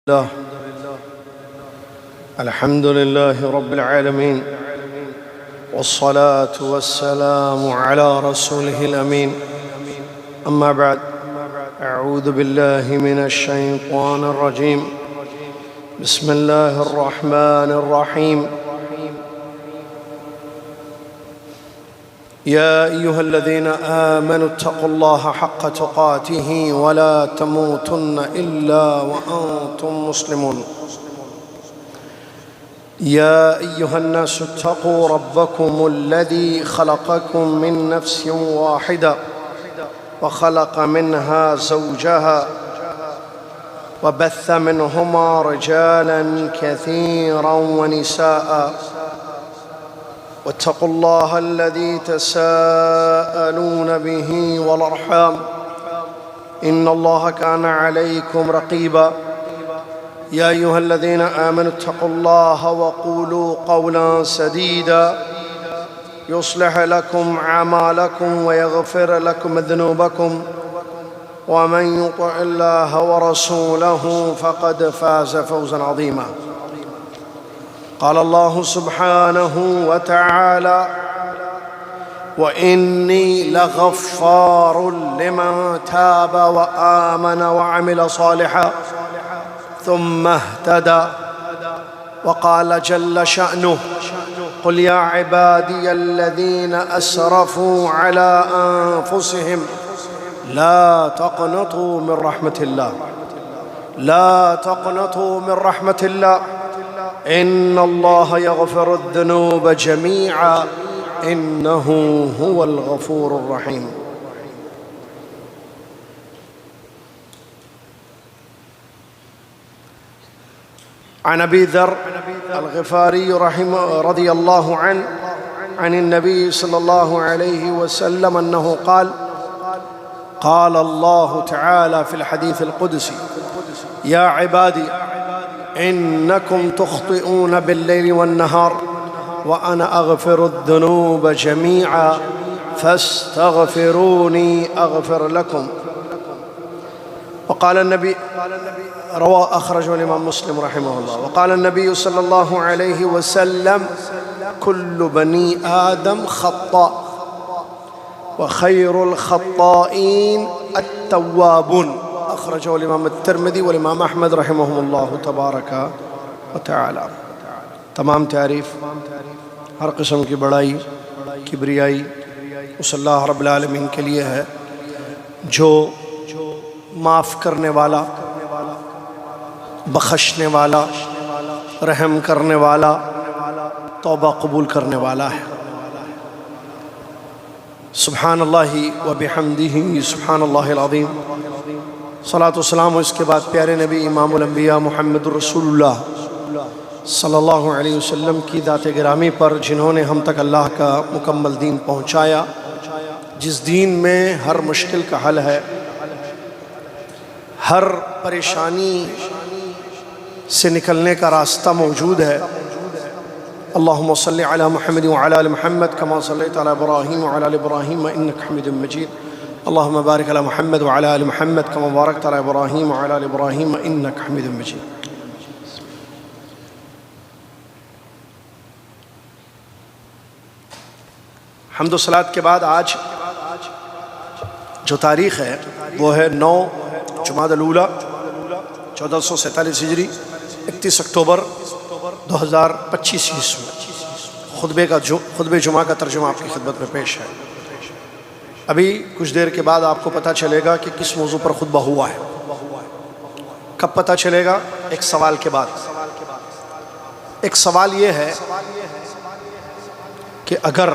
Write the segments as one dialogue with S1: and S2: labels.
S1: الله الحمد لله رب العالمين، والصلاة والسلام على رسوله الأمين. أما بعد، أعوذ بالله من الشيطان الرجيم. بسم الله الرحمن الرحيم. يا أيها الذين آمنوا اتقوا الله حق تقاته ولا تموتن إلا وأنتم مسلمون. يا أيها الناس اتقوا ربكم الذي خلقكم من نفس واحدة وخلق منها زوجها وبث منهما رجالا كثيرا ونساء، واتقوا الله الذي تساءلون به والأرحام إن الله كان عليكم رقيبا. يا أيها الذين آمنوا اتقوا الله وقولوا قولا سديدا يصلح لكم أعمالكم ويغفر لكم ذنوبكم، ومن يطع الله ورسوله فقد فاز فوزا عظيما. قال الله سبحانه وتعالى: وإني لغفار لمن تاب وآمن وعمل صالحا ثم اهتدى. وقال جل شأنه: قل يا عبادي الذين أسرفوا على أنفسهم لا تقنطوا من رحمة الله، لا تقنطوا من رحمة الله إن الله يغفر الذنوب جميعا إنه هو الغفور الرحيم. عن أبي ذر الغفاري رضي الله عنه عن النبي صلى الله عليه وسلم أنه قال: قال الله تعالى في الحديث القدسي: يا عبادي إنكم تخطئون بالليل والنهار وأنا أغفر الذنوب جميعا فاستغفروني أغفر لكم. وقال النبي أخرجه الإمام مسلم رحمه الله. وقال النبي صلى الله عليه وسلم: كل بني آدم خطاء وخير الخطائين التوابون. أخرجه الإمام الترمذي والإمام أحمد رحمهم الله تبارک و تعالی. تمام تعریف ہر قسم کی بڑائی کبریائی اس اللہ رب العالمین کے لیے ہے جو معاف کرنے والا، بخشنے والا، رحم کرنے والا، توبہ قبول کرنے والا ہے. سبحان اللہ و بحمدہ سبحان اللہ العظیم. صلاۃ و سلام اس کے بعد پیارے نبی امام الانبیاء محمد الرسول اللہ صلی اللہ علیہ وسلم کی ذات گرامی پر، جنہوں نے ہم تک اللہ کا مکمل دین پہنچایا، جس دین میں ہر مشکل کا حل ہے، ہر پریشانی سے نکلنے کا راستہ موجود ہے. اللہم صلی علی محمد وعلی آل محمد کما صلیت علی ابراہیم وعلی آل ابراہیم انک حمید مجید. اللہم بارک علی محمد وعلی آل محمد کما بارکت علی ابراہیم وعلی آل ابراہیم انک حمید مجید. حمد و صلوات کے بعد آج جو تاریخ ہے وہ ہے 9 جمادی الاولیٰ 1447 ہجری، 31 اکتوبر 2025 عیسوی. خطبہ جمعہ کا ترجمہ آپ کی خدمت میں پیش ہے. ابھی کچھ دیر کے بعد آپ کو پتہ چلے گا کہ کس موضوع پر خطبہ ہوا ہے. کب پتہ چلے گا؟ ایک سوال کے بعد. ایک سوال یہ ہے کہ اگر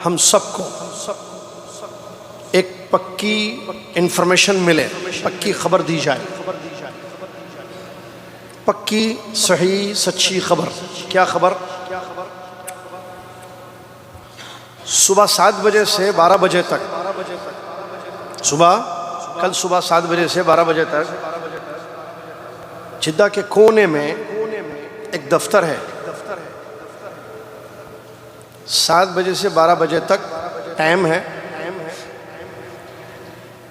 S1: ہم سب کو ایک پکی انفارمیشن ملے، پکی خبر دی جائے، پکی صحیح سچی خبر. کیا خبر؟ صبح 7 بجے سے 12 بجے تک، کل صبح 7 بجے سے 12 بجے تک جدہ کے کونے میں ایک دفتر ہے. 7 بجے سے 12 بجے تک ٹائم ہے.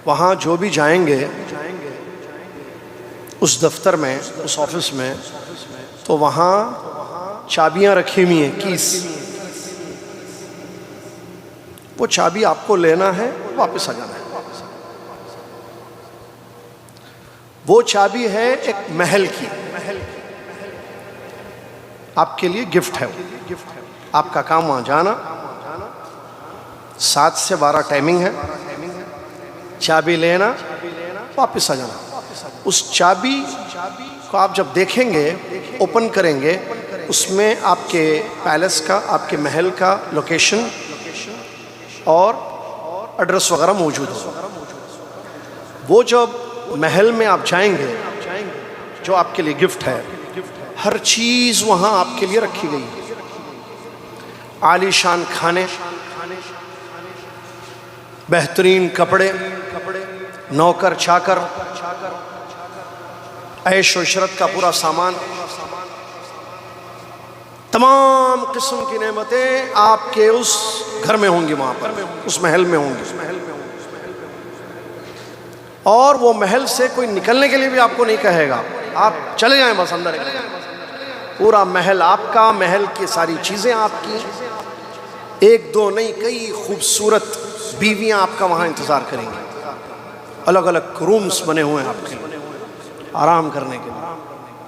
S1: وہاں جو بھی جائیں گے اس دفتر میں، اس آفس میں، تو وہاں چابیاں رکھی ہوئی ہیں، کیس. وہ چابی آپ کو لینا ہے، واپس آ جانا ہے. وہ چابی ہے ایک محل کی، آپ کے لیے گفٹ ہے. آپ کا کام وہاں جانا، 7 سے 12 ٹائمنگ ہے، چابی لینا، واپس آ جانا. اس چابی کو آپ جب دیکھیں گے، اوپن کریں گے، اس میں آپ کے پیلس کا، آپ کے محل کا لوکیشن اور ایڈریس وغیرہ موجود ہوگا. وہ جب محل میں آپ جائیں گے، جو آپ کے لیے گفٹ ہے، ہر چیز وہاں آپ کے لیے رکھی گئی ہے. عالی شان کھانے، بہترین کپڑے، نوکر چاکر، عیش و عشرت کا پورا سامان، تمام قسم کی نعمتیں آپ کے اس گھر میں ہوں گی، وہاں پر اس محل میں ہوں گی. اور وہ محل سے کوئی نکلنے کے لیے بھی آپ کو نہیں کہے گا، آپ چلے جائیں بس اندر. پورا محل آپ کا، محل کی ساری چیزیں آپ کی، ایک دو نہیں کئی خوبصورت بیویاں آپ کا وہاں انتظار کریں گی. الگ الگ رومز بنے ہوئے ہیں آپ کے لیے آرام کرنے کے لیے.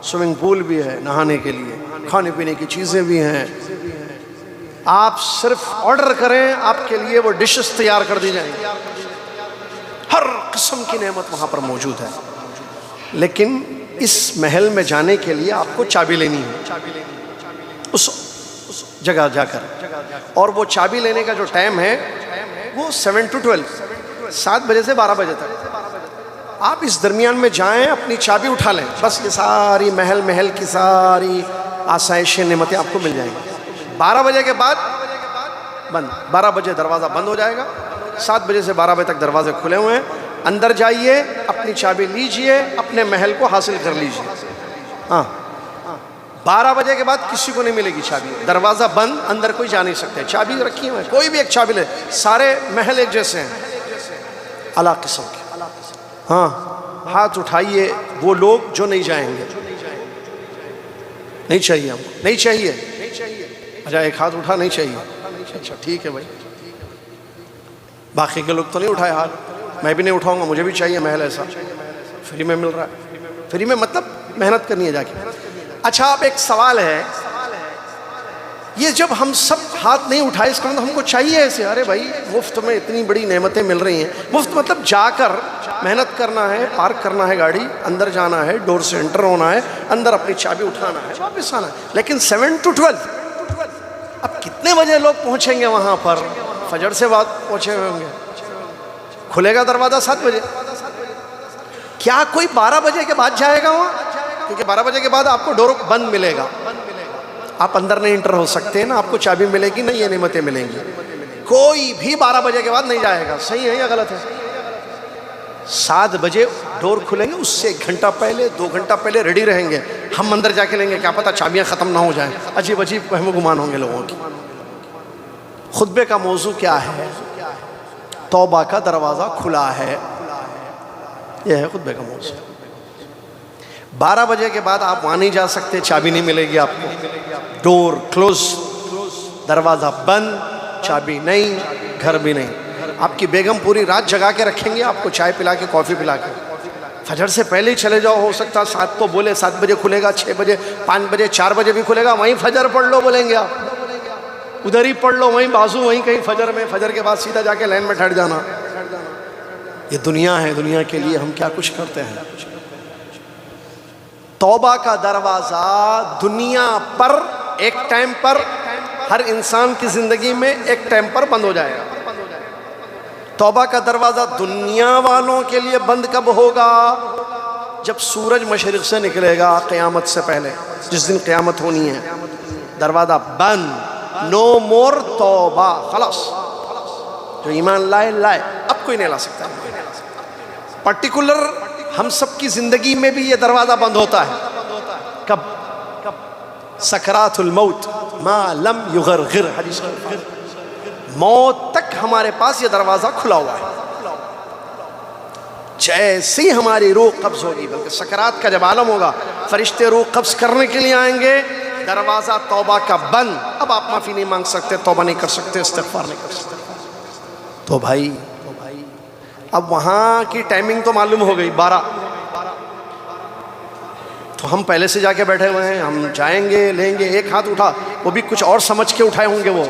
S1: سوئمنگ پول بھی ہے نہانے کے لیے، کھانے پینے کی چیزیں بھی ہیں. آپ صرف آرڈر کریں، آپ کے لیے وہ ڈشز تیار کر دی جائیں گی. ہر قسم کی نعمت وہاں پر موجود ہے. لیکن اس محل میں جانے کے لیے آپ کو چابی لینی ہے اس جگہ جا کر. اور وہ چابی لینے کا جو ٹائم ہے وہ 7 to 12، 7 بجے سے 12 بجے تک. آپ اس درمیان میں جائیں، اپنی چابی اٹھا لیں، بس یہ ساری محل کی ساری آسائشیں، نعمتیں آپ کو مل جائیں گی. 12 بجے کے بعد بند، 12 بجے دروازہ بند ہو جائے گا. 7 بجے سے 12 بجے تک دروازے کھلے ہوئے ہیں. اندر جائیے، اپنی چابی لیجئے، اپنے محل کو حاصل کر لیجئے. ہاں، 12 بجے کے بعد کسی کو نہیں ملے گی چابی. دروازہ بند، اندر کوئی جا نہیں سکتے. چابی رکھی ہوئی ہے، کوئی بھی ایک چابی لے. سارے محل ایک جیسے ہیں، الگ قسم کے. ہاں، ہاتھ اٹھائیے وہ لوگ جو نہیں جائیں گے. نہیں چاہیے ہم کو، نہیں چاہیے. اچھا، ایک ہاتھ اٹھا، نہیں چاہیے. اچھا ٹھیک ہے بھائی. باقی کے لوگ تو نہیں اٹھائے ہاتھ. میں بھی نہیں اٹھاؤں گا، مجھے بھی چاہیے محل ایسا. فری میں مل رہا ہے. فری میں مطلب محنت کرنی ہے جا کے. اچھا، اب ایک سوال ہے، یہ جب ہم سب ہاتھ نہیں اٹھائے، اس کا مطلب ہم کو چاہیے ایسے؟ ارے بھائی، مفت میں اتنی بڑی نعمتیں مل رہی ہیں. مفت مطلب جا کر محنت کرنا ہے، پارک کرنا ہے گاڑی، اندر جانا ہے، ڈور سے انٹر ہونا ہے، اندر اپنی چابی اٹھانا ہے، واپس آنا ہے. لیکن 7 to 12، اب کتنے بجے لوگ پہنچیں گے وہاں پر؟ فجر سے بعد پہنچے ہوئے ہوں گے. کھلے گا دروازہ 7 بجے. کیا کوئی 12 بجے کے بعد جائے گا وہاں؟ کیونکہ 12 بجے کے بعد آپ کو ڈور بند ملے گا، آپ اندر نہیں انٹر ہو سکتے، نہ آپ کو چابی ملے گی، نہ یہ نعمتیں ملیں گی. کوئی بھی 12 بجے کے بعد نہیں جائے گا. صحیح ہے یا غلط ہے؟ 7 بجے ڈور کھلیں گے، اس سے 1 گھنٹہ پہلے، 2 گھنٹہ پہلے ریڈی رہیں گے. ہم اندر جا کے لیں گے، کیا پتہ چابیاں ختم نہ ہو جائیں. عجیب عجیب وہم و گمان ہوں گے لوگوں کی. خطبے کا موضوع کیا ہے؟ توبہ کا دروازہ کھلا ہے. یہ ہے خطبے کا موضوع. 12 بجے کے بعد آپ وہاں نہیں جا سکتے، چابی نہیں ملے گی آپ کو. ڈور کلوز، دروازہ بند، چابی نہیں، گھر بھی نہیں. آپ کی بیگم پوری رات جگا کے رکھیں گے آپ کو، چائے پلا کے، کافی پلا کے. فجر سے پہلے ہی چلے جاؤ، ہو سکتا 7 تو بولے، 7 بجے کھلے گا، 6 بجے، 5 بجے، 4 بجے بھی کھلے گا. وہیں فجر پڑھ لو بولیں گے آپ، ادھر ہی پڑھ لو، وہیں بازو، وہیں کہیں فجر میں. فجر کے بعد سیدھا جا کے لائن میں ٹھہر جانا. یہ دنیا ہے، دنیا کے لیے ہم کیا کچھ کرتے ہیں. توبہ کا دروازہ دنیا پر ایک ٹائم پر، ہر انسان کی زندگی میں ایک ٹائم پر بند ہو جائے گا. توبہ کا دروازہ دنیا والوں کے لیے بند کب ہوگا؟ جب سورج مشرق سے نکلے گا، قیامت سے پہلے، جس دن قیامت ہونی ہے. دروازہ بند، نو مور توبہ، خلاص. جو ایمان لائے لائے، اب کوئی نہیں لا سکتا. پرٹیکولر ہم سب کی زندگی میں بھی یہ دروازہ بند ہوتا ہے. کب؟ سکرات الموت ما لم یغرغر، حدیث میں موت تک ہمارے پاس یہ دروازہ کھلا ہوا ہے. جیسے ہی ہماری روح قبض ہوگی، بلکہ سکرات کا جب عالم ہوگا، فرشتے روح قبض کرنے کے لیے آئیں گے، دروازہ توبہ کا بند. اب آپ معافی نہیں مانگ سکتے، توبہ نہیں کر سکتے، استغفار نہیں کر سکتے. تو بھائی اب وہاں کی ٹائمنگ تو معلوم ہو گئی 12. تو ہم پہلے سے جا کے بیٹھے ہوئے ہیں، ہم جائیں گے لیں گے. ایک ہاتھ اٹھا، وہ بھی کچھ اور سمجھ کے اٹھائے ہوں گے، وہ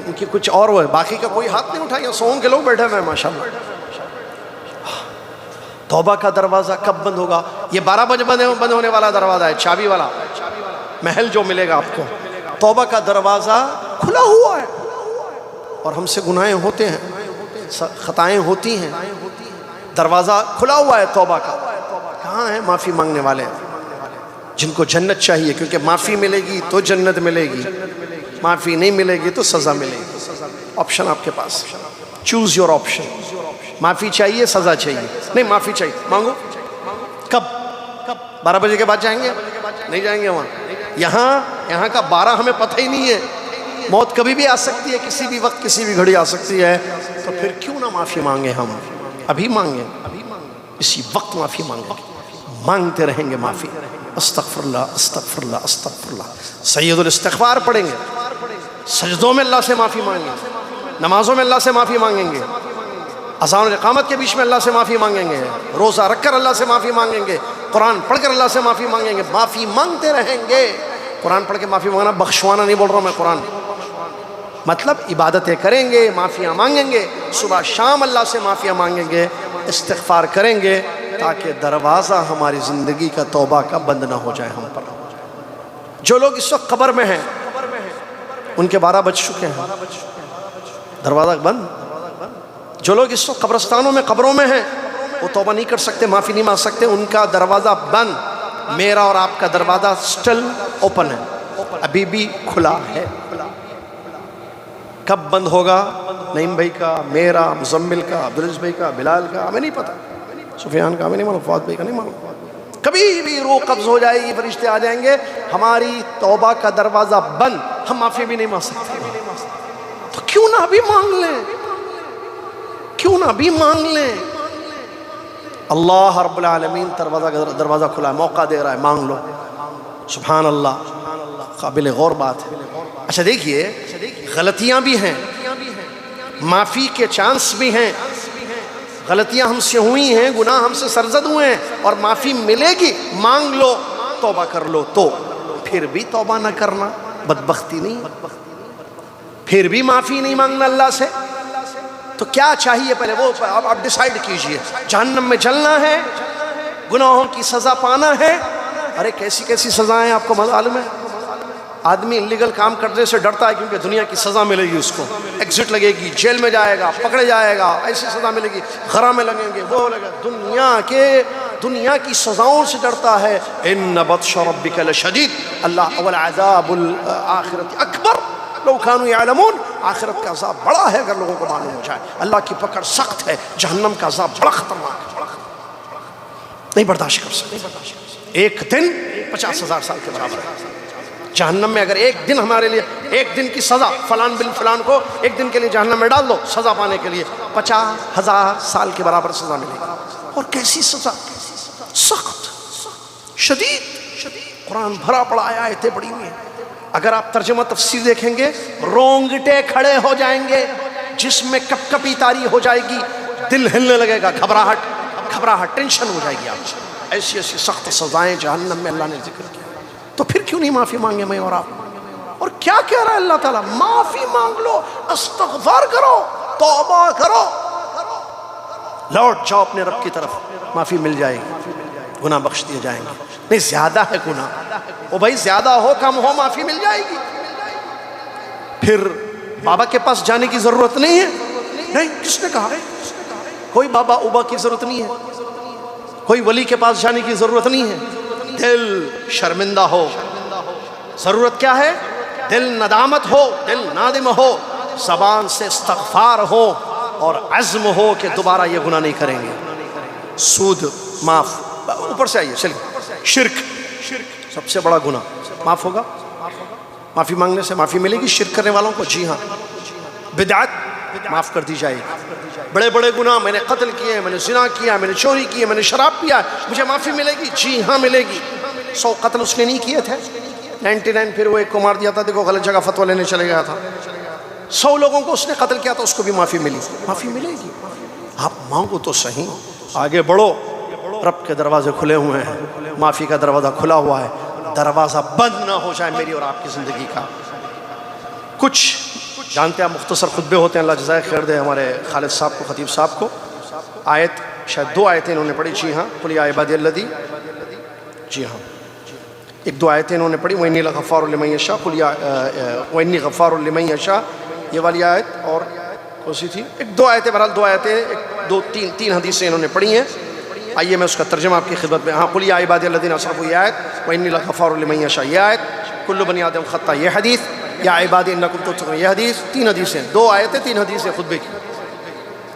S1: ان کی کچھ اور وہ ہے، باقی کا کوئی ہاتھ نہیں اٹھایا. 100 کے لوگ بیٹھے ہوئے ہیں ماشاءاللہ. توبہ کا دروازہ کب بند ہوگا؟ یہ 12 بجے بند ہونے والا دروازہ ہے، چابی والا محل جو ملے گا آپ کو. توبہ کا دروازہ کھلا ہوا ہے، اور ہم سے گناہیں ہوتے ہیں، خطائیں ہوتی ہیں. دروازہ کھلا ہوا ہے توبہ کا. کہاں ہیں معافی مانگنے والے جن کو جنت چاہیے؟ کیونکہ معافی ملے گی تو جنت ملے گی، معافی نہیں ملے گی تو سزا ملے گی. آپشن آپ کے پاس، چوز یور آپشن. معافی چاہیے، سزا چاہیے؟ نہیں، معافی چاہیے. مانگو. کب؟ 12 بجے کے بعد جائیں گے؟ نہیں جائیں گے وہاں. یہاں کا 12 ہمیں پتہ ہی نہیں ہے. موت کبھی بھی آ سکتی ہے، کسی بھی وقت کسی بھی گھڑی آ سکتی ہے. تو پھر کیوں نہ معافی مانگے؟ ہم ابھی مانگیں، اسی وقت معافی مانگیں. مانگتے رہیں گے معافی. استغفر اللہ استغفر اللہ استغفر اللہ. سید الاستغفار پڑھیں گے، سجدوں میں اللہ سے معافی مانگیں گے، نمازوں میں اللہ سے معافی مانگیں گے، اذان اور اقامت کے بیچ میں اللہ سے معافی مانگیں گے، روزہ رکھ کر اللہ سے معافی مانگیں گے، قرآن پڑھ کر اللہ سے معافی مانگیں گے. معافی مانگتے رہیں گے. قرآن پڑھ کے معافی مانگنا بخشوانا نہیں بول رہا ہوں میں. قرآن مطلب عبادتیں کریں گے، معافیاں مانگیں گے، صبح شام اللہ سے معافیاں مانگیں گے، استغفار کریں گے، تاکہ دروازہ ہماری زندگی کا توبہ کا بند نہ ہو جائے ہم پر. جو لوگ اس وقت قبر میں ہیں، ان کے 12 بج چکے ہیں، دروازہ بند. جو لوگ اس وقت قبرستانوں میں، قبروں میں ہیں، وہ توبہ نہیں کر سکتے، معافی نہیں مانگ سکتے، ان کا دروازہ بند. میرا اور آپ کا دروازہ سٹل اوپن ہے، ابھی بھی کھلا ہے. کب بند ہوگا؟ نعیم بھائی کا، میرا، مزمل کا، عبدالعزیز بھائی کا، بلال کا ہمیں نہیں پتا، سفیان کا ہمیں نہیں معلوم، فواد بھائی کا نہیں معلوم. کبھی بھی روح قبض ہو جائے گی، فرشتے آ جائیں گے، ہماری توبہ کا دروازہ بند، ہم معافی بھی نہیں مانگ سکتے. تو کیوں نہ ابھی مانگ لیں، کیوں نہ ابھی مانگ لیں. اللہ رب العالمین دروازہ کھلا ہے، موقع دے رہا ہے، مانگ لو. سبحان اللہ، قابل غور بات ہے. اچھا دیکھیے، غلطیاں بھی ہیں، معافی کے چانس بھی ہیں. غلطیاں ہم سے ہوئی ہیں، گناہ ہم سے سرزد ہوئے ہیں، اور معافی ملے گی. مانگ لو، توبہ کر لو. تو پھر بھی توبہ نہ کرنا بدبختی نہیں، پھر بھی معافی نہیں مانگنا اللہ سے. تو کیا چاہیے پہلے وہ آپ ڈیسائیڈ کیجئے. جہنم میں جلنا ہے، گناہوں کی سزا پانا ہے. ارے کیسی کیسی سزائیں آپ کو معلوم ہے. آدمی انلیگل کام کرنے سے ڈرتا ہے کیونکہ دنیا کی سزا ملے گی، اس کو ایگزٹ لگے گی، جیل میں جائے گا، پکڑے جائے گا، ایسی سزا ملے گی، غرامے لگیں گے، وہ لگے. دنیا کی سزاؤں سے ڈرتا ہے. ان بطش ربک لشدید. اللہ والعذاب الآخرۃ اکبر لو کانوا یعلمون. آخرت کا عذاب بڑا ہے اگر لوگوں کو معلوم ہو جائے. اللہ کی پکڑ سخت ہے، جہنم کا عذاب بڑا خطرناک ہے، نہیں برداشت کر سکتے. ایک دن 50,000 سال کے برابر ہے. جہنم میں اگر ایک دن ہمارے لیے، ایک دن کی سزا، فلان بن فلان کو ایک دن کے لیے جہنم میں ڈال دو، سزا پانے کے لیے 50,000 سال کے برابر سزا ملے گی. اور کیسی سزا؟ سخت، شدید. قرآن بھرا پڑا ہے، آیتیں پڑی ہوئی ہیں. اگر آپ ترجمہ تفسیر دیکھیں گے، رونگٹے کھڑے ہو جائیں گے، جسم میں کپ کپی طاری ہو جائے گی، دل ہلنے لگے گا، گھبراہٹ، ٹینشن ہو جائے گی آپ سے. ایسی ایسی سخت سزائیں جہنم میں اللہ نے ذکر کیا. تو پھر کیوں نہیں معافی مانگے میں اور آپ؟ اور کیا کہہ رہا ہے اللہ تعالیٰ؟ معافی مانگ لو، استغفار کرو، توبہ کرو، لوٹ جاؤ اپنے رب کی طرف، معافی مل جائے گی، گناہ بخش دیے جائیں گے. نہیں زیادہ ہے گناہ، وہ بھائی زیادہ ہو کم ہو معافی مل جائے گی. پھر بابا کے پاس جانے کی ضرورت نہیں ہے. نہیں، کس نے کہا ہے؟ کوئی بابا اوبا کی ضرورت نہیں ہے، کوئی ولی کے پاس جانے کی ضرورت نہیں ہے. دل شرمندہ ہو، ضرورت کیا ہے؟ دل ندامت ہو، دل نادم ہو، زبان سے استغفار ہو، اور عزم ہو کہ دوبارہ یہ گناہ نہیں کریں گے. سود معاف. اوپر سے آئیے چلیے. شرک سب سے بڑا گناہ معاف ہوگا، معافی مانگنے سے معافی ملے گی شرک کرنے والوں کو. جی ہاں. بدعت معاف کر دی جائے گی. بڑے بڑے گناہ، میں نے قتل کیے، میں نے زنا کیا، میں نے چوری کی، میں نے شراب پیا، مجھے معافی ملے گی؟ جی ہاں ملے گی۔ 100 قتل اس نے نہیں کیے تھے، 99 پھر وہ ایک کو مار دیا تھا، دیکھو غلط جگہ فتویٰ لینے چلے گیا تھا۔ 100 لوگوں کو اس نے قتل کیا تھا، اس کو بھی معافی ملی، معافی ملے گی۔ آپ مانگو تو صحیح، آگے بڑھو، رب کے دروازے کھلے ہوئے ہیں، معافی کا دروازہ کھلا ہوا ہے، دروازہ بند نہ ہو جائے میری اور آپ کی زندگی کا۔ کچھ جانتے ہیں مختصر خطبے ہوتے ہیں، اللہ جزائے خیر دے ہمارے خالد صاحب کو، خطیب صاحب کو۔ آیت شاید 2 آیتیں انہوں نے پڑھی، جی ہاں، قل یا عبادی الذی، جی ہاں 1-2 آیتیں انہوں نے پڑھی، وَإِنِّي لَغَفَّارٌ لِمَن يَشَاءُ، قل یا وَإِنِّي غَفَّارٌ لِمَن يَشَاءُ، یہ والی آیت، اور کون سی تھی؟ 1-2 آیتیں، بہرحال 2 آیتیں، 2-3 حدیثیں انہوں نے پڑھی ہیں۔ آئیے میں اس کا ترجمہ آپ کی خدمت میں، ہاں قل یا عبادی الذین اسرفوا یہ آیت، وَإِنِّي لَغَفَّارٌ لِمَن يَشَاءُ یہ آیت، کل بنی آدم خطا یہ حدیث، یا عبادی انکم تتقون یہ حدیث، 3 حدیثیں، 2 آیتیں 3 حدیثیں خطبے کی،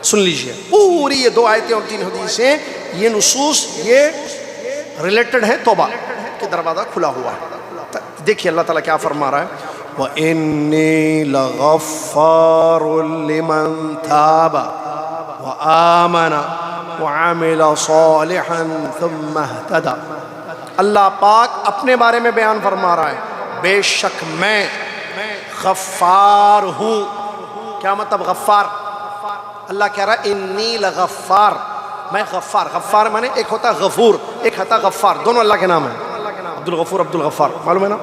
S1: سن لیجئے پوری یہ 2 آیتیں اور 3 حدیثیں، یہ نصوص یہ ریلیٹڈ ہے توبہ کہ دروازہ کھلا ہوا ہے۔ دیکھیے اللہ تعالیٰ کیا فرما رہا ہے، وَإِنِّي لَغَفَّارٌ لِمَن تَابَ وَآمَنَ وَعَمِلَ صَالِحًا ثُمَّ اهْتَدَى۔ اللہ پاک اپنے بارے میں بیان فرما رہا ہے، بے شک میں غفار ہوں۔ کیا مطلب غفار؟ اللہ کہہ رہا ہے انی لغفار، میں غفار، غفار مانے ایک ہوتا غفور، ایک ہوتا غفار، دونوں اللہ کے نام ہیں، عبد الغفور عبد الغفار، معلوم ہے نا؟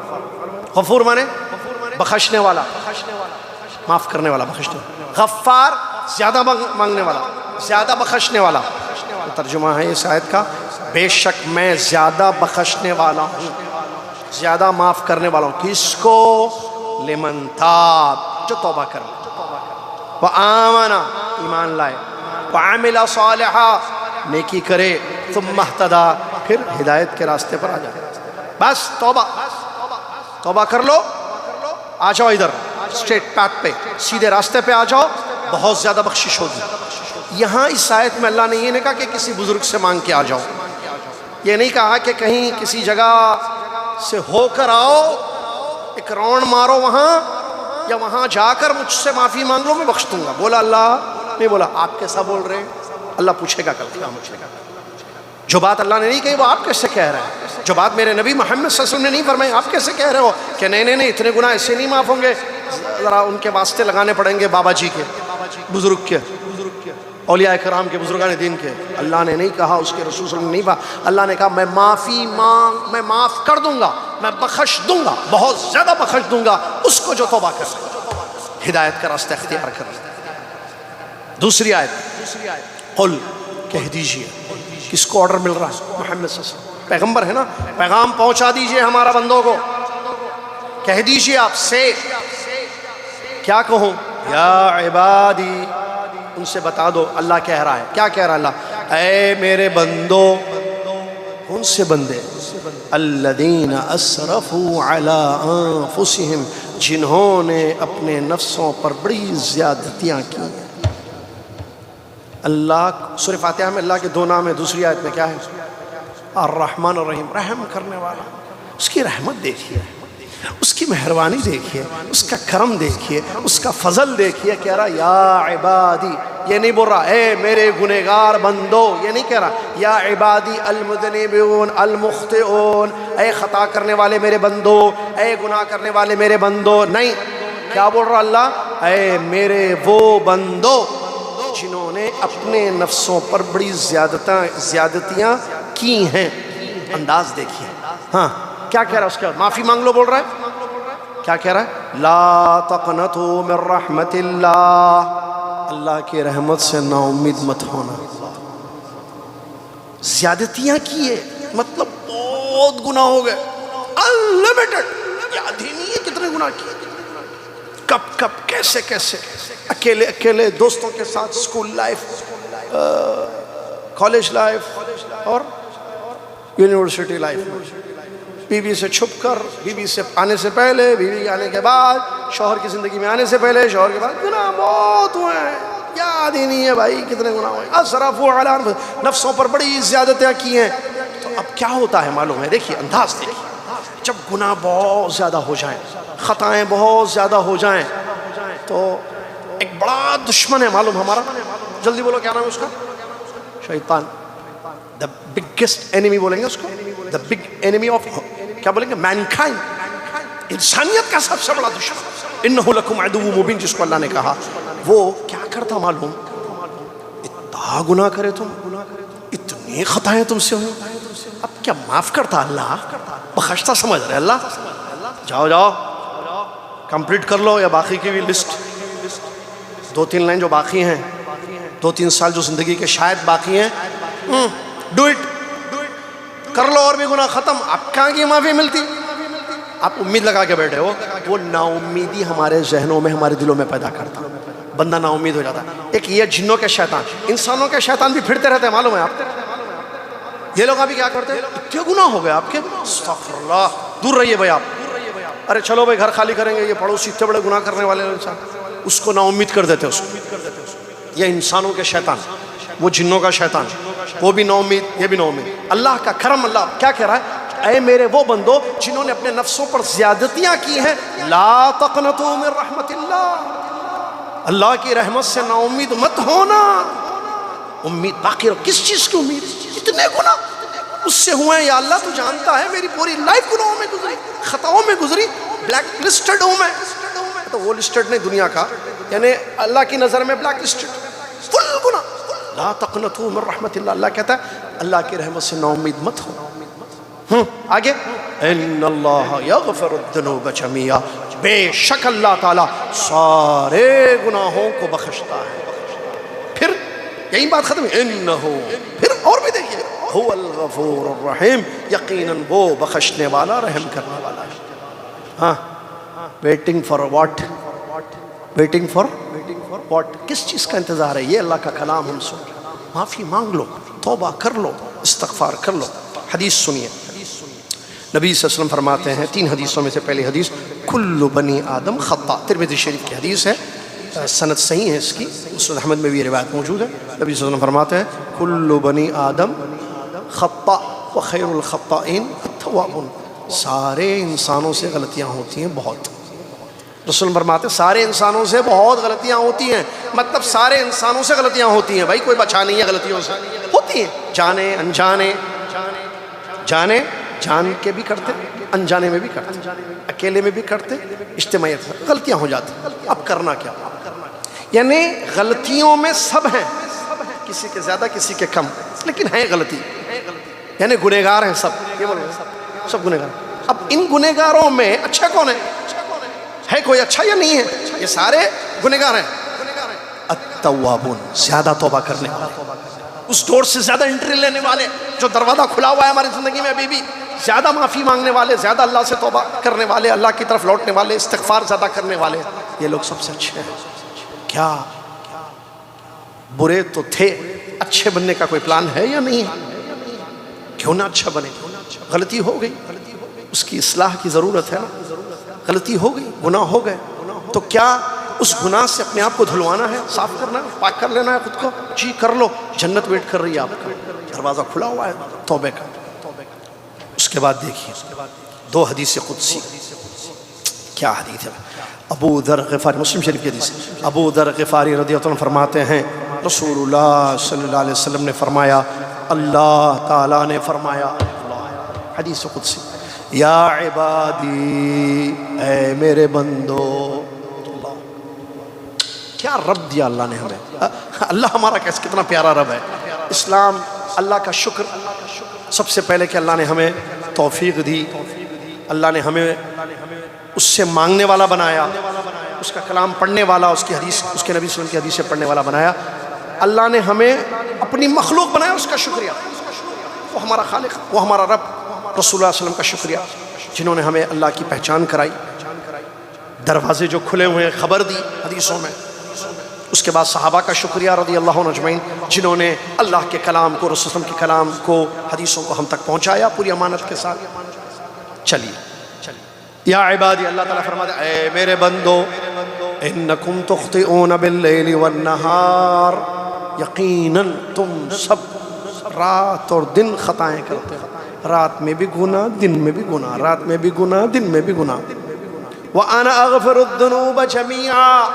S1: غفور مانے بخشنے والا، معاف کرنے والا، بخشنے والا، غفار زیادہ مانگنے والا، زیادہ بخشنے والا۔ ترجمہ ہے اس آیت کا، بے شک میں زیادہ بخشنے والا ہوں، زیادہ معاف کرنے والا ہوں۔ کس کو؟ لمن تاب، جو توبہ کرے، وآمن ایمان لائے، وعمل صالحا نیکی کرے، ثم اهتدى پھر ہدایت کے راستے پر آ جائے۔ بس توبہ کر لو، آ جاؤ ادھر اسٹریٹ پاتھ پہ، سیدھے راستے پہ آ جاؤ، بہت زیادہ بخشش ہوگی۔ یہاں اس آیت میں اللہ نے یہ نہیں کہا کہ کسی بزرگ سے مانگ کے آ جاؤ، یہ نہیں کہا کہ کہیں کسی جگہ سے ہو کر آؤ، ایک راؤنڈ مارو وہاں، یا وہاں جا کر مجھ سے معافی مانگ لو میں بخش دوں گا۔ بولا اللہ نہیں بولا، آپ کیسا بول رہے ہیں؟ اللہ پوچھے گا کل قیامت میں۔ جو بات اللہ نے نہیں کہی وہ آپ کیسے کہہ رہے ہیں؟ جو بات میرے نبی محمد صلی اللہ علیہ وسلم نے نہیں فرمائی آپ کیسے کہہ رہے ہو کہ نہیں اتنے گناہ ایسے نہیں معاف ہوں گے؟ ذرا ان کے واسطے لگانے پڑیں گے، بابا جی کے، بزرگ کے، اولیاء کرام کے، بزرگان دین کے۔ اللہ نے نہیں کہا، اس کے رسول صلی اللہ علیہ وسلم نے نہیں کہا، اللہ نے کہا میں میں معاف کر دوں گا، میں بخش دوں گا، بہت زیادہ بخش دوں گا اس کو جو توبہ کر سکے، ہدایت کا راستہ اختیار کر۔ دوسری آیت، قل کہہ دیجئے، کس کو آرڈر مل رہا ہے؟ محمد صلی اللہ علیہ وسلم پیغمبر ہے نا، پیغام پہنچا دیجئے ہمارا بندوں کو، کہہ دیجئے آپ سے، کیا کہوں؟ یا عبادی، ان سے بتا دو، اللہ کہہ رہا ہے، کیا کہہ رہا ہے اللہ؟ اے میرے بندو، کون سے بندے؟ الذین اسرفوا علی انفسہم، جنہوں نے اپنے نفسوں پر بڑی زیادتیاں کی ہیں۔ اللہ سورہ فاتحہ میں اللہ کے 2 نام ہیں، دوسری آیت میں کیا ہے؟ الرحمن الرحیم، رحم کرنے والا۔ اس کی رحمت دیکھیے، اس کی مہربانی دیکھیے، اس کا کرم دیکھیے، اس کا فضل دیکھیے۔ کہہ رہا یا عبادی، یہ نہیں بول رہا اے میرے گنہگار بندو، یہ نہیں کہہ رہا یا عبادی المذنبون المخطئون، اے خطا کرنے والے میرے بندو، اے گناہ کرنے والے میرے بندو، نہیں، کیا بول رہا اللہ؟ اے میرے وہ بندو جنہوں نے اپنے نفسوں پر بڑی زیادتیاں کی ہیں۔ انداز دیکھیے، ہاں کیا کہہ رہا ہے اس کے بعد؟ معافی مانگ لو بول رہا ہے، کیا کہہ رہا ہے؟ لا تقنطوا من رحمت اللہ، اللہ کی رحمت سے نا امید مت ہونا۔ زیادتیاں کیے مطلب بہت گناہ ہو گئے، انلیمیٹڈ، یاد ہی نہیں ہے کتنے گناہ کیے، کب کیسے اکیلے دوستوں کے ساتھ، اسکول لائف، کالج لائف اور یونیورسٹی لائف، بیوی سے چھپ کر، بیوی سے آنے سے پہلے، بیوی آنے کے بعد، شوہر کی زندگی میں آنے سے پہلے، شوہر کے بعد، گناہ بہت ہوئے ہیں، یاد ہی نہیں ہے بھائی کتنے گناہ ہوئے۔ اسرفوا علی انفسہم، نفسوں پر بڑی زیادتیاں کی ہیں۔ تو اب کیا ہوتا ہے معلوم ہے؟ دیکھیے انداز دیکھیے، جب گناہ بہت زیادہ ہو جائیں، خطائیں بہت زیادہ ہو جائیں، تو ایک بڑا دشمن ہے معلوم ہمارا، جلدی بولو کیا نام ہے اس کا؟ شیطان. دا بگیسٹ انیمی بولیں گے اس کو, دا بگ انیمی آف, کیا بولیں گے, مینکائنڈ, انسانیت کا سب سے بڑا دشمن. انہ لکم عدو مبین, جس کو اللہ نے کہا. وہ کیا کرتا معلوم, اتنا گناہ کرے تم, اتنی خطائیں تم سے ہوئی, اب کیا معاف کرتا اللہ, بخشتا سمجھ رہے اللہ. جاؤ جاؤ کمپلیٹ کر لو, یا باقی کی بھی لسٹ, 2-3 لائن جو باقی ہیں, 2-3 سال جو زندگی کے شاید باقی ہیں, ڈو اٹ, کر لو اور بھی گناہ ختم. اب کہاں کی معافی ملتی, آپ امید لگا کے بیٹھے ہو. وہ نا امیدی ہمارے ذہنوں میں, ہمارے دلوں میں پیدا کرتا, بندہ نا امید ہو جاتا ہے. ایک یہ جنوں کے شیطان, انسانوں کے شیطان بھی پھرتے رہتے ہیں, معلوم ہے آپ. یہ لوگ ابھی کیا کرتے ہیں, اتنے گناہ ہو گئے آپ کے, استغفر اللہ, دور رہیے بھائی آپ. ارے چلو بھائی گھر خالی کریں گے, یہ پڑوسی اتنے بڑے گناہ کرنے والے انسان, اس کو نا امید کر دیتے اس کو. یہ انسانوں کے شیطان, وہ جنوں کا شیطان, وہ بھی نا امید, یہ بھی نا امید. اللہ کا کرم, اللہ کیا کہہ رہا ہے, اے میرے وہ بندو جنہوں نے اپنے نفسوں پر زیادتیاں کی ہیں, لا تقنطوا من رحمت اللہ, اللہ کی رحمت سے نا امید مت ہونا. امید باقی رہو. کس چیز کی امید, اتنے گناہ اس سے ہوئے ہیں, یا اللہ تو جانتا ہے میری پوری لائف گناہوں میں گزری, خطاؤں میں گزری, بلیک لسٹڈ ہوں میں. تو وہ لسٹڈ نہیں دنیا کا, یعنی اللہ کی نظر میں بلیک لسٹڈ, فل گناہ. لا تقنطوا من رحمت اللہ, اللہ کہتا ہے اللہ کی رحمت سے نا امید مت ہو. آگے, ان اللہ یغفر الذنوب جميعا, بے شک اللہ تعالیٰ سارے گناہوں کو بخشتا ہے. پھر یہی بات ختم, انہو, پھر اور بھی دیکھیے, هو الغفور الرحیم, یقیناً وہ بخشنے والا رحم کرنے والا ہے. ہاں, waiting for what, waiting for what, کس چیز کا انتظار ہے؟ یہ اللہ کا کلام ہم سن, معافی مانگ لو, توبہ کر لو, استغفار کر لو. حدیث سنیے, نبی صلی اللہ علیہ وسلم فرماتے ہیں, 3 حدیثوں میں سے پہلی حدیث, کل بنی آدم خطا, ترمذی شریف کی حدیث ہے, سند صحیح ہے اس کی, مسند احمد میں بھی یہ روایت موجود ہے. نبی صلی اللہ علیہ وسلم فرماتے ہیں, کل بنی آدم خطا وخیر الخطائین التوابون, سارے انسانوں سے غلطیاں ہوتی ہیں بہت. رسول فرماتے ہیں سارے انسانوں سے بہت غلطیاں ہوتی ہیں, مطلب سارے انسانوں سے غلطیاں ہوتی ہیں, بھائی کوئی بچا نہیں ہے غلطیوں سے, ہوتی ہیں, جانے انجانے, جانے جان کے بھی کرتے, انجانے میں بھی کرتے, اکیلے میں بھی کرتے, اجتماعیت میں غلطیاں ہو جاتی. اب کرنا کیا, یعنی غلطیوں میں سب ہیں, کسی کے زیادہ کسی کے کم, لیکن ہے غلطی, یعنی گنہگار ہیں سب, یہ بولیں سب گنہگار. اب ان گنہگاروں میں اچھا کون ہے کوئی اچھا یا نہیں ہے؟ یہ سارے گنہگار ہیں. التوابون, زیادہ توبہ کرنے والے, اس ڈور سے زیادہ انٹری لینے والے, جو دروازہ کھلا ہوا ہے ہماری زندگی میں ابھی بھی, زیادہ معافی مانگنے والے, زیادہ اللہ سے توبہ کرنے والے, اللہ کی طرف لوٹنے والے, استغفار زیادہ کرنے والے, یہ لوگ سب سے اچھے ہیں. کیا برے تو تھے, اچھے بننے کا کوئی پلان ہے یا نہیں ہے؟ کیوں نہ اچھا بنے, غلطی ہو گئی, اس کی اصلاح کی ضرورت ہے نا, غلطی ہو گئی, گناہ ہو گئے, تو کیا اس گناہ سے اپنے آپ کو دھلوانا ہے, صاف کرنا ہے, پاک کر لینا ہے خود کو؟ جی کر لو, جنت ویٹ کر رہی ہے آپ کا, دروازہ کھلا ہوا ہے توبے کا. اس کے بعد دیکھیے 2 حدیث قدسی, کیا حدیث ہے. ابو ذر غفاری, مسلم شریف کی حدیث, ابو ذر غفاری رضی اللہ عنہ فرماتے ہیں, رسول اللہ صلی اللہ علیہ وسلم نے فرمایا, اللہ تعالیٰ نے فرمایا, حدیث قدسی, یا عبادی, اے میرے بندو. کیا رب دیا اللہ نے ہمیں, اللہ ہمارا کتنا پیارا رب ہے. اسلام, اللہ کا شکر سب سے پہلے کہ اللہ نے ہمیں توفیق دی, اللہ نے ہمیں اس سے مانگنے والا بنایا, اس کا کلام پڑھنے والا, اس کی حدیث, اس کے نبی صلی اللہ علیہ وسلم کی حدیث سے پڑھنے والا بنایا. اللہ نے ہمیں اپنی مخلوق بنایا, اس کا شکریہ. وہ ہمارا خالق, وہ ہمارا رب. رسول اللہ صلی اللہ علیہ وسلم کا شکریہ, جنہوں نے ہمیں اللہ کی پہچان کرائی, دروازے جو کھلے ہوئے ہیں خبر دی حدیثوں میں. اس کے بعد صحابہ کا شکریہ رضی اللہ عنہ اجمعین, جنہوں نے اللہ کے کلام کو, رسول اللہ کے کلام کو, حدیثوں کو ہم تک پہنچایا پوری امانت کے ساتھ. چلیے, یا عبادی, اللہ تعالیٰ فرماتا ہے, اے میرے بندو, انکم تخطئون باللیل والنہار, یقیناً تم سب رات اور دن خطائیں کرتے ہو, رات میں بھی گناہ, دن میں بھی گناہ, رات میں بھی گناہ, دن میں بھی گناہ. وَأَنَا أَغْفِرُ الذُّنُوبَ جَمِيعًا,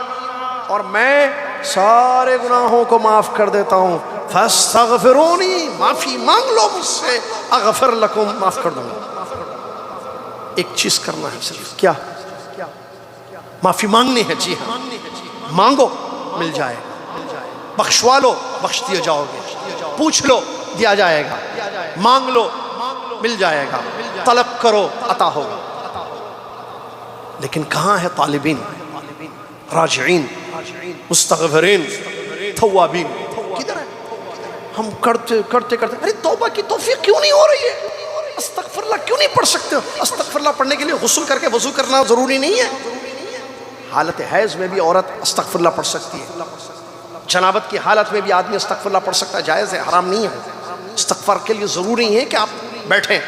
S1: اور میں سارے گناہوں کو معاف کر دیتا ہوں، فاستغفرونی، معافی مانگ لو مجھ سے، اغفر لکم، معاف کر دوں گا۔ ایک چیز کرنا ہے صرف، کیا؟ معافی مانگنی ہے، جی ہاں، مانگو مل جائے گا، بخشوا لو بخش دیے جاؤ گے، پوچھ لو دیا جائے گا، مانگ لو مل جائے گا، طلب کرو عطا ہوگا۔ لیکن کہاں ہے طالبین، راجعین، مستغفرین، توابین؟ کدھر ہے؟ ہم کرتے کرتے ارے توبہ کی توفیق کیوں نہیں ہو رہی ہے؟ استغفر اللہ کیوں نہیں پڑھ سکتے ہو؟ استغفر اللہ پڑھنے کے لیے غسل کر کے وضو کرنا ضروری نہیں ہے؟ حالت حیض میں بھی عورت استغفر اللہ پڑھ سکتی ہے، جنابت کی حالت میں بھی آدمی استغفر اللہ پڑھ سکتا ہے، جائز ہے، حرام نہیں ہے۔ استغفار کے لیے ضروری نہیں ہے کہ آپ بیٹھیں،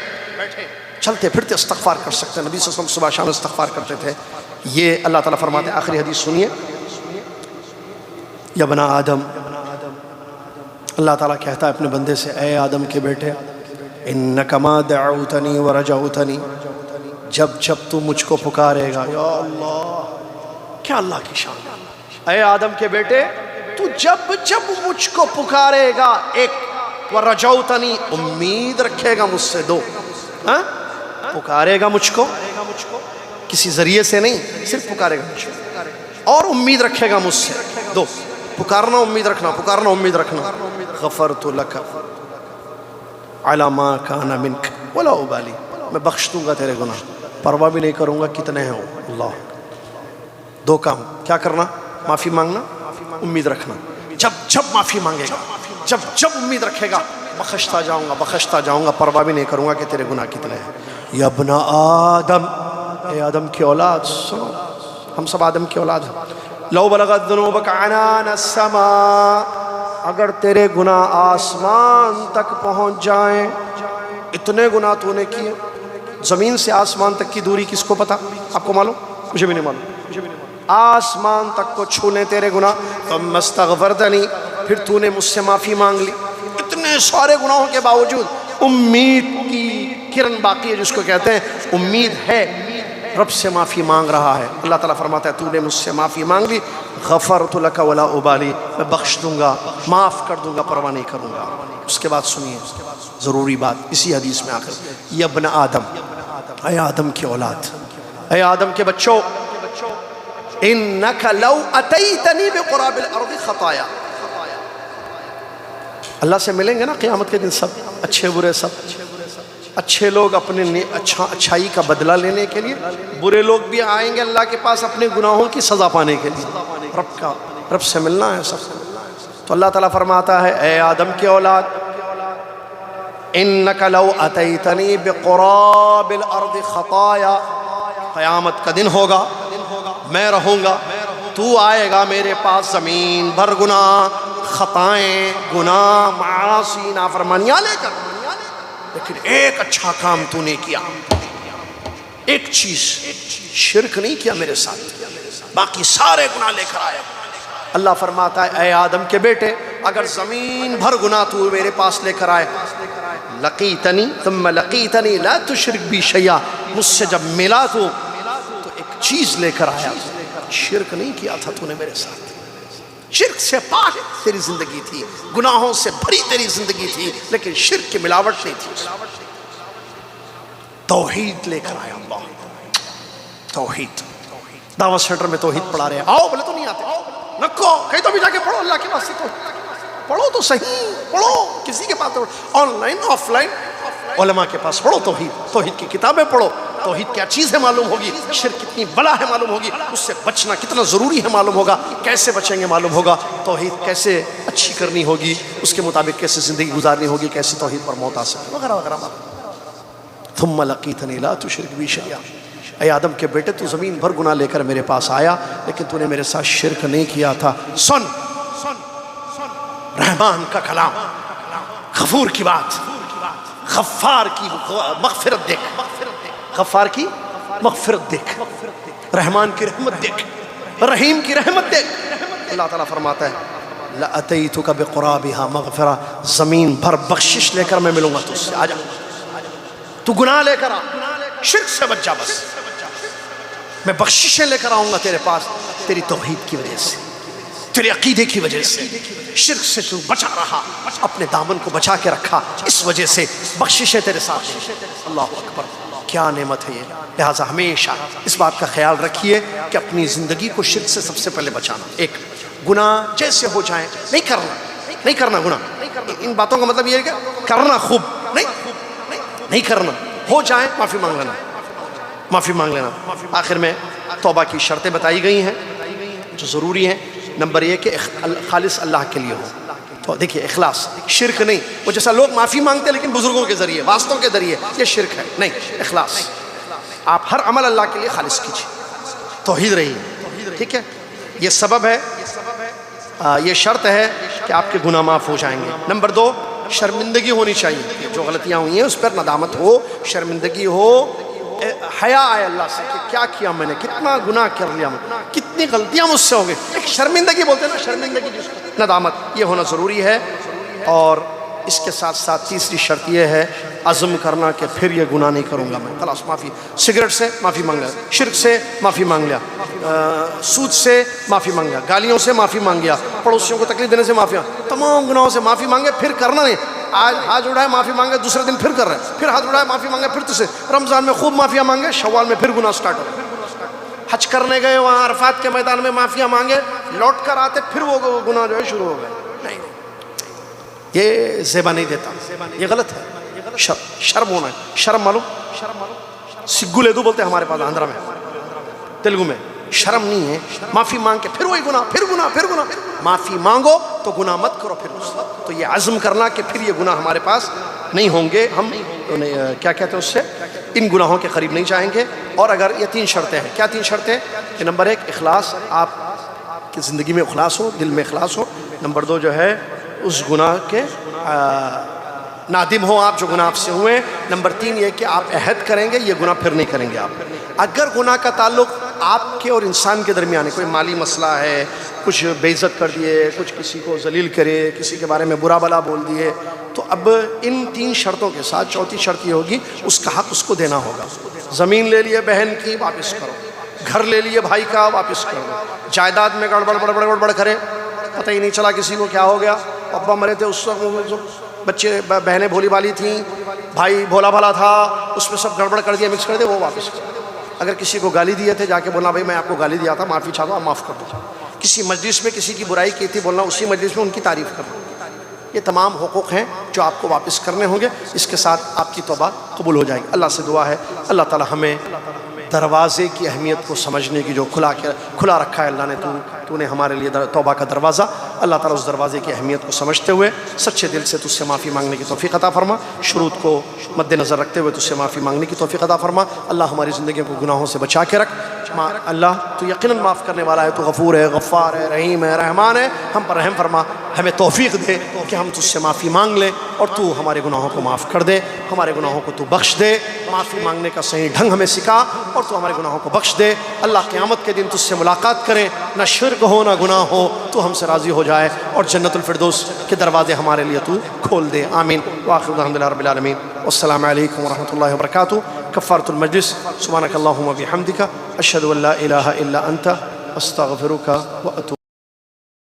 S1: چلتے پھرتے استغفار کر سکتے ہیں۔ نبی صلی اللہ علیہ وسلم صبح شام استغفار کرتے تھے۔ یہ اللہ تعالیٰ فرماتے ہیں، آخری حدیث سنیے، یا بنا آدم، اللہ تعالیٰ کہتا ہے اپنے بندے سے، اے آدم کے بیٹے، انک ما دعوتنی ورجوتنی، جب جب تو مجھ کو پکارے گا، یا اللہ، کیا اللہ کی شان ہے، اے آدم کے بیٹے تو جب جب مجھ کو پکارے گا، ایک ورجوتنی، امید رکھے گا مجھ سے، دو، ہاں پکارے گا مجھ کو کسی ذریعے سے نہیں، صرف پکارے گا مجھ کو، اور امید رکھے گا مجھ سے، دو، پکارنا امید رکھنا، پکارنا امید رکھنا، غفرت لک علی ما کان منک ولا ابالی، میں بخش دوں گا تیرے گناہ، پرواہ بھی نہیں کروں گا کتنے ہیں وہ۔ اللہ، دو کام کیا کرنا؟ معافی مانگنا، امید رکھنا۔ جب جب معافی مانگے گا، جب جب امید رکھے گا، بخشتا جاؤں گا بخشتا جاؤں گا، پرواہ بھی نہیں کروں گا کہ تیرے گناہ کتنے ہیں۔ یا ابن آدم، اے آدم کی اولاد، سنو، ہم سب آدم کی اولاد ہیں، لو بلغت ذنوبک عنان السماء، اگر تیرے گناہ آسمان تک پہنچ جائیں، اتنے گناہ تو نے کیے، زمین سے آسمان تک کی دوری کس کو پتا؟ آپ کو معلوم؟ مجھے بھی نہیں معلوم۔ آسمان تک کو چھو لیں تیرے گناہ، ثم استغفرتنی، پھر تو نے مجھ سے معافی مانگ لی، اتنے سارے گناہوں کے باوجود امید کی کرن باقی ہے، جس کو کہتے ہیں امید ہے، رب سے معافی مانگ رہا ہے۔ اللہ تعالیٰ فرماتا ہے تو نے مجھ سے معافی مانگ لی، غفرت لک ولا ابالی، میں بخش دوں گا، معاف کر دوں گا، پرواہ نہیں کروں گا۔ اس کے بعد سنیے ضروری بات اسی حدیث میں آخر، یا ابن آدم، اے آدم کی اولاد، اے آدم کے بچوں، انک لو اتیتنی بقراب الارض خطایا، اللہ سے ملیں گے نا قیامت کے دن سب، اچھے برے سب، اچھے لوگ اپنے اچھائی کا بدلہ لینے کے لیے، برے لوگ بھی آئیں گے اللہ کے پاس اپنے گناہوں کی سزا پانے کے لیے، رب سے ملنا ہے سب۔ تو اللہ تعالیٰ فرماتا ہے، اے آدم کی اولاد، انک لو اتیتنی بقراب الارض خطایا، قیامت کا دن ہوگا، میں رہوں گا، تو آئے گا میرے پاس زمین بھر گناہ، خطائیں، گناہ، معاصی، نافرمانیاں لے کر، لیکن ایک اچھا کام تو نے کیا، ایک چیز، شرک نہیں کیا میرے ساتھ، باقی سارے گناہ لے کر آیا۔ اللہ فرماتا ہے، اے آدم کے بیٹے، اگر زمین بھر گناہ تو میرے پاس لے کر آئے، لقیتنی ثم لقیتنی لا تشرک بی شیئا، مجھ سے جب ملا تو ایک چیز لے کر آیا، شرک نہیں کیا تھا تو نے میرے ساتھ، شرک سے پاک تیری زندگی تھی، گناہوں سے بھری تیری زندگی تھی، لیکن شرک کی ملاوٹ نہیں تھی، توحید لے کر آیا اللہ، توحید۔ دعوت سینٹر میں توحید پڑھا رہے ہیں، آؤ بولے تو نہیں آتے، نکو کہیں تو بھی جا کے پڑھو، اللہ کے واسطے تو پڑھو تو صحیح، پڑھو کسی کے پاس، آن لائن آف لائن، علماء کے پاس پڑھو توحید، توحید کی کتابیں پڑھو، توحید کیا چیز ہے معلوم ہوگی، شرک کتنی بلا ہے معلوم ہوگی، اس سے بچنا کتنا ضروری ہے معلوم ہوگا، کیسے بچیں گے معلوم ہوگا، توحید کیسے اچھی کرنی ہوگی، اس کے مطابق کیسے زندگی گزارنی ہوگی، کیسے توحید پر موت آ سکے، وغیرہ وغیرہ۔ ثم لقیتنی لا تشرک بی شیئا، اے آدم کے بیٹے تو زمین بھر گناہ لے کر میرے پاس آیا، لیکن تو نے میرے ساتھ شرک نہیں کیا تھا۔ سن رحمان کا کلام، غفور کی بات، غفار کی مغفرت دیکھ، غفار کی مغفرت دیکھ، رحمان کی رحمت دیکھ، رحیم کی رحمت دیکھ۔ اللہ تعالیٰ فرماتا ہے، لَأَتَيْتُكَ بِقُرَابِهَا مَغْفِرَةً، زمین بھر بخشش لے کر میں ملوں گا تجھ سے، آجا تو گناہ لے کر آ، شرک سے بچ جا، بس میں بخششیں لے کر آؤں گا تیرے پاس، تیری توحید کی وجہ سے، تیرے عقیدے کی وجہ سے، شرک سے تو بچا رہا، اپنے دامن کو بچا کے رکھا، اس وجہ سے بخشش ہے تیرے ساتھ ہے۔ اللہ اکبر، کیا نعمت ہے یہ۔ لہٰذا ہمیشہ اس بات کا خیال رکھیے کہ اپنی زندگی کو شرک سے سب سے پہلے بچانا۔ ایک، گناہ جیسے ہو جائیں نہیں کرنا گناہ، ان باتوں کا مطلب یہ ہے کہ کرنا خوب نہیں کرنا، ہو جائیں معافی مانگ لینا۔ آخر میں توبہ کی شرطیں بتائی گئی ہیں جو ضروری ہیں۔ نمبر یہ کہ خالص اللہ کے لیے ہو۔ تو دیکھیے اخلاص، شرک نہیں، وہ جیسا لوگ معافی مانگتے ہیں لیکن بزرگوں کے ذریعے، واسطوں کے ذریعے، یہ شرک ہے، نہیں، اخلاص۔ آپ ہر عمل اللہ کے لیے خالص کیجیے، توحید رہیے، ٹھیک ہے؟ یہ سبب ہے، یہ شرط ہے کہ آپ کے گناہ معاف ہو جائیں گے۔ نمبر دو، شرمندگی ہونی چاہیے، جو غلطیاں ہوئی ہیں اس پر ندامت ہو، شرمندگی ہو، حیا آئے اللہ سے کہ کیا کیا میں نے، کتنا گناہ کر لیا میں، کتنی غلطیاں مجھ سے ہو گئی، ایک شرمندگی بولتے ہیں نا، شرمندگی جس کو، ندامت، یہ ہونا ضروری ہے۔ اور اس کے ساتھ ساتھ تیسری شرط یہ ہے عزم کرنا کہ پھر یہ گناہ نہیں کروں گا میں، خلاص معافی، سگریٹ سے معافی مانگ لیا، شرک سے معافی مانگ لیا، سود سے معافی مانگ لیا، گالیوں سے معافی مانگ لیا، پڑوسیوں کو تکلیف دینے سے معافی، تمام گناہوں سے معافی مانگے، پھر کرنا نہیں۔ آج ہاتھ اڑائے معافی مانگے، دوسرے دن پھر کر رہے ہیں، پھر ہاتھ اڑائے معافی مانگے، پھر تجھے رمضان میں خوب معافیاں مانگے، شوال میں پھر گناہ سٹارٹ ہو گئے۔ حج کرنے گئے وہاں عرفات کے میدان میں معافیاں مانگے، لوٹ کر آتے پھر وہ گناہ جو ہے شروع ہو گئے۔ نہیں، یہ زیبا نہیں دیتا، یہ غلط ہے۔ شرم ہونا ہے، شرم معلوم، سگو لے دو بولتے ہیں ہمارے پاس آندھرا میں، تیلگو میں، شرم نہیں ہے۔ معافی مانگ کے پھر وہی گناہ، پھر گناہ، معافی مانگو تو گناہ مت کرو پھر اس۔ تو یہ عزم کرنا کہ پھر یہ گناہ ہمارے پاس نہیں ہوں گے، ہم کیا کہتے ہیں اس سے، ان گناہوں کے قریب نہیں جائیں گے۔ اور اگر یہ تین شرطیں ہیں، کیا تین شرطیں کہ نمبر ایک اخلاص، آپ کی زندگی میں اخلاص ہو، دل میں اخلاص ہو۔ نمبر دو جو ہے اس گناہ کے نادم ہو آپ جو گناہ آپ سے ہوئے۔ نمبر تین یہ کہ آپ عہد کریں گے یہ گناہ پھر نہیں کریں گے آپ۔ اگر گناہ کا تعلق آپ کے اور انسان کے درمیان ہے، کوئی مالی مسئلہ ہے، کچھ بے عزت کر دیے، کچھ کسی کو ذلیل کرے، کسی کے بارے میں برا بلا بول دیے، تو اب ان تین شرطوں کے ساتھ چوتھی شرط یہ ہوگی اس کا حق اس کو دینا ہوگا۔ زمین لے لیے بہن کی، واپس کرو، گھر لے لیے بھائی کا، واپس کرو، جائیداد میں گڑبڑ کرے، پتہ ہی نہیں چلا کسی کو کیا ہو گیا، ابا مرے تھے اس وقت، بچے بہنیں بھولی بالی تھیں، بھائی بھولا بھالا تھا، اس میں سب گڑبڑ کر دیا، مکس کر دیا، وہ واپس کرو۔ اگر کسی کو گالی دیے تھے، جا کے بولنا بھائی میں آپ کو گالی دیا تھا، معافی چاہتا ہوں، آپ معاف کر دو۔ کسی مجلس میں کسی کی برائی کی تھی، بولنا اسی مجلس میں ان کی تعریف کرنا۔ یہ تمام حقوق ہیں جو آپ کو واپس کرنے ہوں گے، اس کے ساتھ آپ کی توبہ قبول ہو جائے گی۔ اللہ سے دعا ہے اللہ تعالی ہمیں دروازے کی اہمیت کو سمجھنے کی، جو کھلا رکھا ہے اللہ نے، تو نے ہمارے لیے توبہ کا دروازہ، اللہ تعالیٰ اس دروازے کی اہمیت کو سمجھتے ہوئے سچے دل سے تجھ سے معافی مانگنے کی توفیق عطا فرما، شروط کو مد نظر رکھتے ہوئے تجھ سے معافی مانگنے کی توفیق عطا فرما۔ اللہ ہماری زندگی کو گناہوں سے بچا کے رکھ۔ اللہ تو یقیناً معاف کرنے والا ہے، تو غفور ہے، غفار ہے، رحیم ہے، رحمان ہے، ہم پر رحم فرما، ہمیں توفیق دے کہ ہم تجھ سے معافی مانگ لیں، اور تو ہمارے گناہوں کو معاف کر دے، ہمارے گناہوں کو تو بخش دے، معافی مانگنے کا صحیح ڈھنگ ہمیں سکھا، اور تو ہمارے گناہوں کو بخش دے۔ اللہ قیامت کے دن تجھ سے ملاقات کریں، نہ شرک ہو نہ گناہ ہو، تو ہم سے راضی ہو جائے، اور جنت الفردوس کے دروازے ہمارے لیے تو کھول دے۔ آمین وآخر الحمد للہ رب العالمین، والسلام علیکم ورحمۃ اللہ وبرکاتہ۔ کفارۃ المجلس، سبحانک اللہم وبحمدک، اشہد ان لا الہ الا انت، استغفرک واتوب